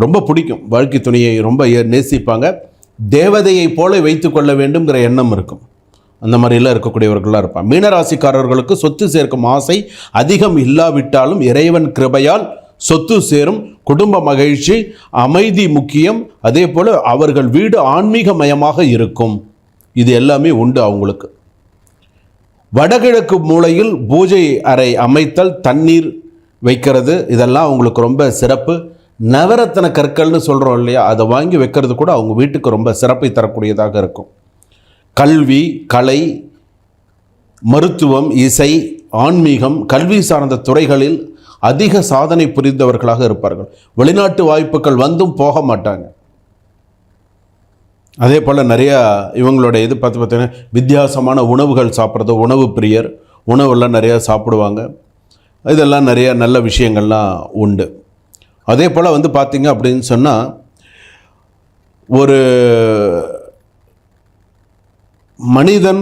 ரொம்ப பிடிக்கும், வாழ்க்கை துணையை ரொம்ப நேசிப்பாங்க. தேவதையை போல வைத்து கொள்ள வேண்டும்ங்கிற எண்ணம் இருக்கும். அந்த மாதிரிலாம் இருக்கக்கூடியவர்களாக இருப்பாங்க. மீனராசிக்காரர்களுக்கு சொத்து சேர்க்கும் ஆசை அதிகம் இல்லாவிட்டாலும் இறைவன் கிருபையால் சொத்து சேரும், குடும்ப மகிழ்ச்சி, அமைதி முக்கியம். அதே போல் அவர்கள் வீடு ஆன்மீகமயமாக இருக்கும். இது எல்லாமே உண்டு அவங்களுக்கு. வடகிழக்கு மூலையில் பூஜை அறை அமைத்தல், தண்ணீர் வைக்கிறது, இதெல்லாம் அவங்களுக்கு ரொம்ப சிறப்பு. நவரத்தன கற்கள்னு சொல்கிறோம் இல்லையா, அதை வாங்கி வைக்கிறது கூட அவங்க வீட்டுக்கு ரொம்ப சிறப்பை தரக்கூடியதாக இருக்கும். கல்வி, கலை, மருத்துவம், இசை, ஆன்மீகம், கல்வி சார்ந்த துறைகளில் அதிக சாதனை புரிந்தவர்களாக இருப்பார்கள். வெளிநாட்டு வாய்ப்புகள் வந்தும் போக மாட்டாங்க. அதே போல் நிறையா இவங்களோட இது பார்த்தீங்கன்னா வித்தியாசமான உணவுகள் சாப்பிட்றது, உணவு பிரியர், உணவெல்லாம் நிறையா சாப்பிடுவாங்க. இதெல்லாம் நிறைய நல்ல விஷயங்கள்லாம் உண்டு. அதே போல் பார்த்திங்க அப்படின்னு சொன்னால், ஒரு மனிதன்